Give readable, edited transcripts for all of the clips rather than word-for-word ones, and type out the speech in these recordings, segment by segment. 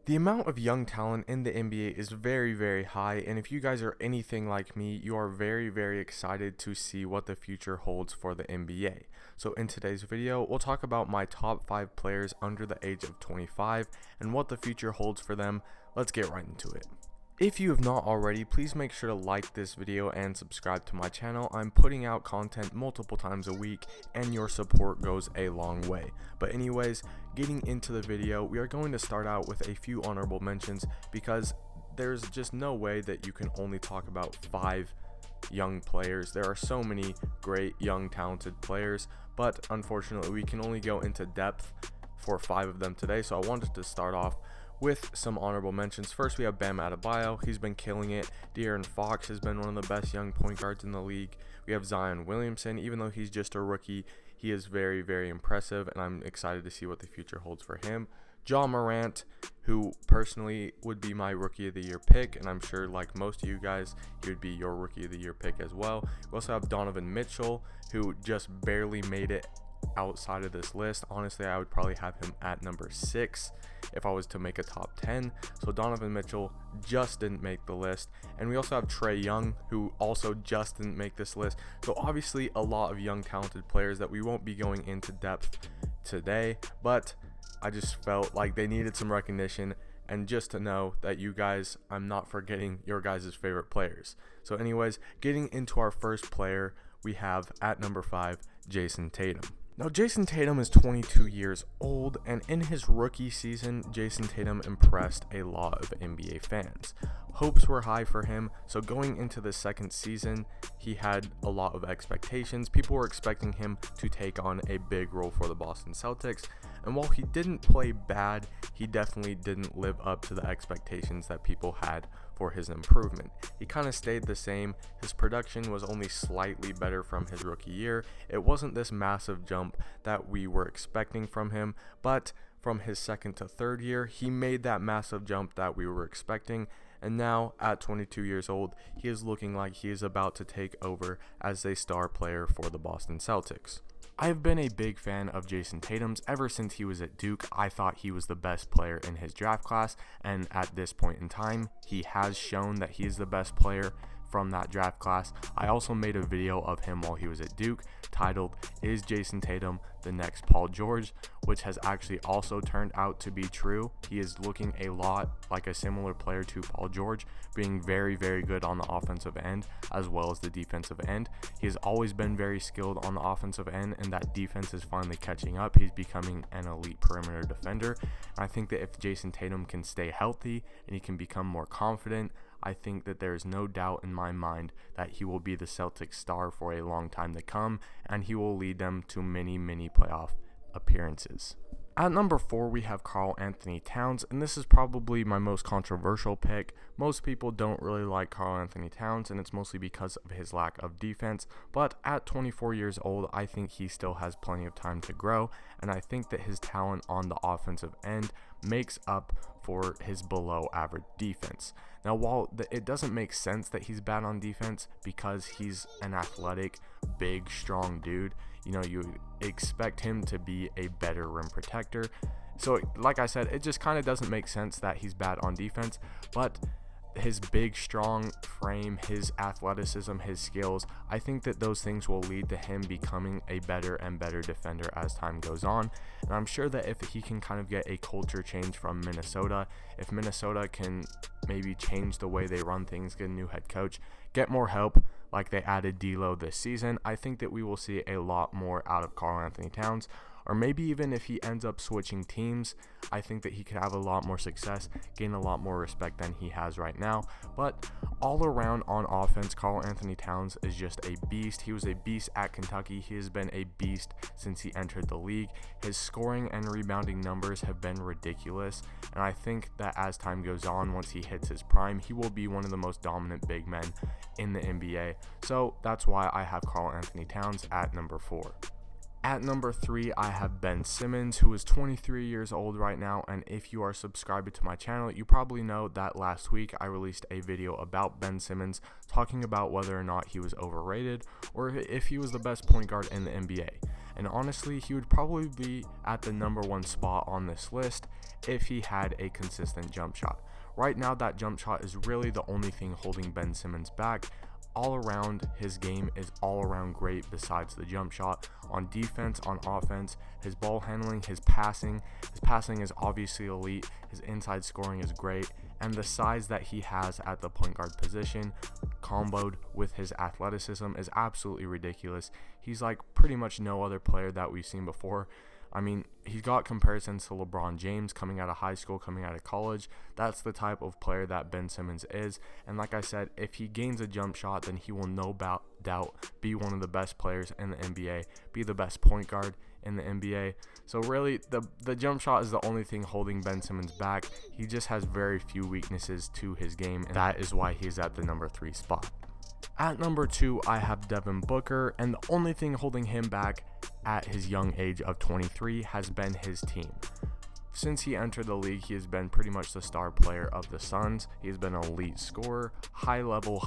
The amount of young talent in the NBA is very, very high, and if you guys are anything like me, you are very, very excited to see what the future holds for the NBA. So in today's video, we'll talk about my top 5 players under the age of 25 and what the future holds for them. Let's get right into it. If you have not already, please make sure to like this video and subscribe to my channel. I'm putting out content multiple times a week and your support goes a long way. But anyways, getting into the video, we are going to start out with a few honorable mentions because there's just no way that you can only talk about 5 young players. There are so many great young talented players, but unfortunately we can only go into depth for 5 of them today. So I wanted to start off with some honorable mentions. First, we have Bam Adebayo. He's been killing it. De'Aaron Fox has been one of the best young point guards in the league. We have Zion Williamson. Even though he's just a rookie, he is very, very impressive, and I'm excited to see what the future holds for him. Ja Morant, who personally would be my Rookie of the Year pick, and I'm sure like most of you guys, he would be your Rookie of the Year pick as well. We also have Donovan Mitchell, who just barely made it outside of this list. Honestly, I would probably have him at number 6 if I was to make a top 10. So Donovan Mitchell just didn't make the list. And we also have Trae Young, who also just didn't make this list. So obviously a lot of young talented players that we won't be going into depth today, but I just felt like they needed some recognition, and just to know that you guys, I'm not forgetting your guys' favorite players. So anyways, getting into our first player, we have at number 5 Jayson Tatum. Now, Jayson Tatum is 22 years old, and in his rookie season, Jayson Tatum impressed a lot of NBA fans. Hopes were high for him, so going into the second season, he had a lot of expectations. People were expecting him to take on a big role for the Boston Celtics, and while he didn't play bad, he definitely didn't live up to the expectations that people had for his improvement. He kind of stayed the same. His production was only slightly better from his rookie year. It wasn't this massive jump that we were expecting from him, but from his second to third year, he made that massive jump that we were expecting. And now at 22 years old, he is looking like he is about to take over as a star player for the Boston Celtics. I've been a big fan of Jayson Tatum's ever since he was at Duke. I thought he was the best player in his draft class, and at this point in time, he has shown that he is the best player from that draft class. I also made a video of him while he was at Duke titled "Is Jayson Tatum the next Paul George?" which has actually also turned out to be true. He is looking a lot like a similar player to Paul George, being very, very good on the offensive end as well as the defensive end. He has always been very skilled on the offensive end, and that defense is finally catching up. He's becoming an elite perimeter defender. And I think that if Jayson Tatum can stay healthy and he can become more confident, I think that there is no doubt in my mind that he will be the Celtics star for a long time to come, and he will lead them to many, many playoff appearances. At number 4, we have KarlAnthony Towns, and this is probably my most controversial pick. Most people don't really like KarlAnthony Towns, and it's mostly because of his lack of defense. But at 24 years old, I think he still has plenty of time to grow, and I think that his talent on the offensive end makes up for his below average defense. Now, while it doesn't make sense that he's bad on defense because he's an athletic, big, strong dude, you expect him to be a better rim protector. So like I said, it just kind of doesn't make sense that he's bad on defense, but his big, strong frame, his athleticism, his skills, I think that those things will lead to him becoming a better and better defender as time goes on. And I'm sure that if he can kind of get a culture change from Minnesota, if Minnesota can maybe change the way they run things, get a new head coach, get more help, like they added D'Lo this season, I think that we will see a lot more out of KarlAnthony Towns. Or maybe even if he ends up switching teams, I think that he could have a lot more success, gain a lot more respect than he has right now. But all around on offense, KarlAnthony Towns is just a beast. He was a beast at Kentucky. He has been a beast since he entered the league. His scoring and rebounding numbers have been ridiculous. And I think that as time goes on, once he hits his prime, he will be one of the most dominant big men in the NBA. So that's why I have KarlAnthony Towns at number 4. At number 3, I have Ben Simmons, who is 23 years old right now, and if you are subscribed to my channel, you probably know that last week I released a video about Ben Simmons talking about whether or not he was overrated or if he was the best point guard in the NBA. and honestly, he would probably be at the number 1 spot on this list if he had a consistent jump shot. Right now, that jump shot is really the only thing holding Ben Simmons back. All around, his game is all around great besides the jump shot. On defense, on offense, his ball handling, his passing is obviously elite, his inside scoring is great, and the size that he has at the point guard position comboed with his athleticism is absolutely ridiculous. He's like pretty much no other player that we've seen before. I mean, he's got comparisons to LeBron James coming out of high school, coming out of college. That's the type of player that Ben Simmons is. And like I said, if he gains a jump shot, then he will no doubt be one of the best players in the NBA, be the best point guard in the NBA. So really, the jump shot is the only thing holding Ben Simmons back. He just has very few weaknesses to his game, and that is why he's at the number 3 spot. At number 2, I have Devin Booker, and the only thing holding him back at his young age of 23 has been his team. Since he entered the league, he has been pretty much the star player of the Suns. He has been an elite scorer, high level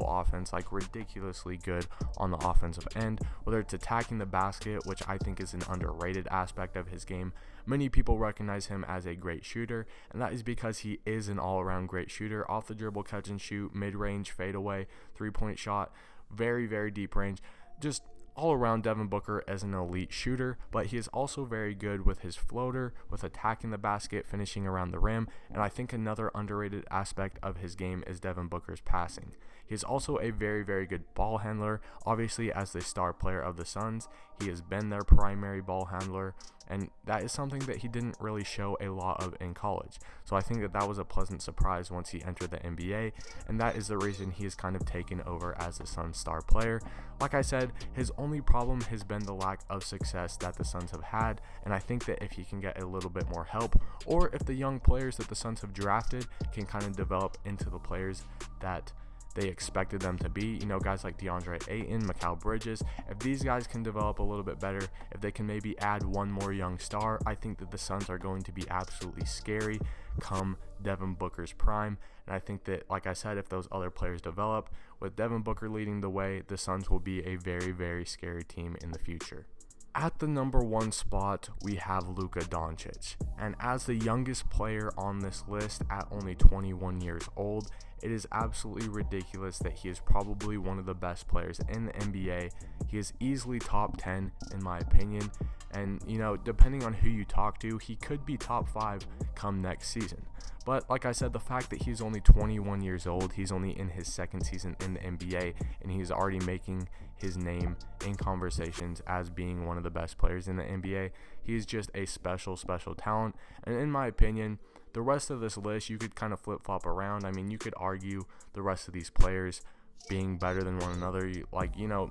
offense, like ridiculously good on the offensive end, whether it's attacking the basket, which I think is an underrated aspect of his game. Many people recognize him as a great shooter, and that is because he is an all-around great shooter. Off the dribble, catch and shoot, mid-range, fadeaway, three-point shot, very, very deep range. Just all around, Devin Booker as an elite shooter, but he is also very good with his floater, with attacking the basket, finishing around the rim, and I think another underrated aspect of his game is Devin Booker's passing. He is also a very, very good ball handler. Obviously, as the star player of the Suns, he has been their primary ball handler, and that is something that he didn't really show a lot of in college. So I think that was a pleasant surprise once he entered the NBA, and that is the reason he has kind of taken over as the Suns' star player. Like I said, his only problem has been the lack of success that the Suns have had, and I think that if he can get a little bit more help, or if the young players that the Suns have drafted can kind of develop into the players that they expected them to be, guys like DeAndre Ayton, Mikal Bridges, if these guys can develop a little bit better, if they can maybe add one more young star, I think that the Suns are going to be absolutely scary come Devin Booker's prime. And I think that, like I said, if those other players develop, with Devin Booker leading the way, the Suns will be a very, very scary team in the future. At the number 1 spot, we have Luka Doncic, and as the youngest player on this list at only 21 years old, it is absolutely ridiculous that he is probably one of the best players in the NBA. He is easily top 10 in my opinion, and depending on who you talk to, he could be top 5 come next season. But like I said, the fact that he's only 21 years old, he's only in his 2nd season in the NBA, and he's already making his name in conversations as being one of the best players in the NBA. He's just a special talent, and in my opinion, the rest of this list, you could kind of flip-flop around. I mean, you could argue the rest of these players being better than one another.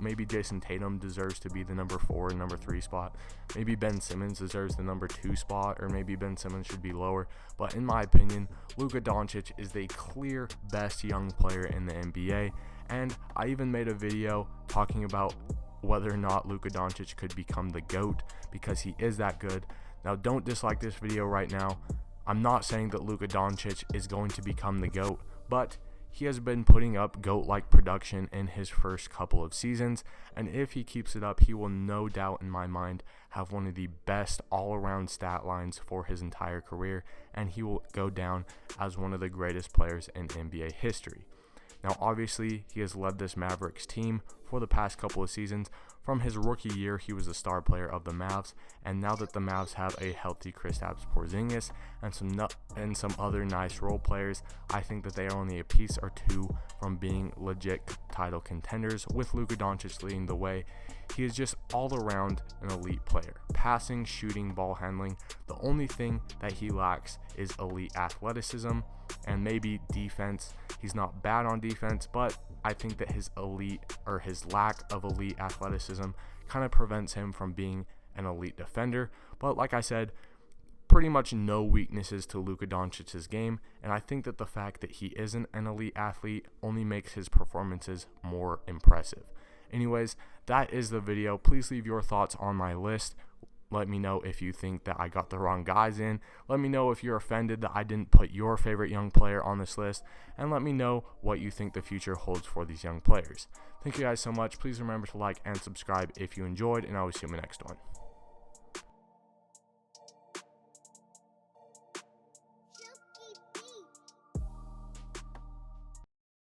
Maybe Jayson Tatum deserves to be the number 4 and number 3 spot. Maybe Ben Simmons deserves the number 2 spot, or maybe Ben Simmons should be lower. But in my opinion, Luka Doncic is the clear best young player in the NBA. And I even made a video talking about whether or not Luka Doncic could become the GOAT, because he is that good. Now, don't dislike this video right now. I'm not saying that Luka Doncic is going to become the GOAT, but he has been putting up GOAT-like production in his first couple of seasons, and if he keeps it up, he will no doubt, in my mind, have one of the best all-around stat lines for his entire career, and he will go down as one of the greatest players in NBA history. Now, obviously, he has led this Mavericks team for the past couple of seasons. From his rookie year, he was the star player of the Mavs, and now that the Mavs have a healthy Kristaps Porzingis and some other nice role players, I think that they are only a piece or two from being legit title contenders, with Luka Doncic leading the way. He is just all around an elite player. Passing, shooting, ball handling. The only thing that he lacks is elite athleticism and maybe defense. He's not bad on defense, but I think that his lack of elite athleticism kind of prevents him from being an elite defender. But like I said, pretty much no weaknesses to Luka Doncic's game, and I think that the fact that he isn't an elite athlete only makes his performances more impressive. Anyways, that is the video. Please leave your thoughts on my list. Let me know if you think that I got the wrong guys in. Let me know if you're offended that I didn't put your favorite young player on this list. And let me know what you think the future holds for these young players. Thank you guys so much. Please remember to like and subscribe if you enjoyed, and I will see you in the next one.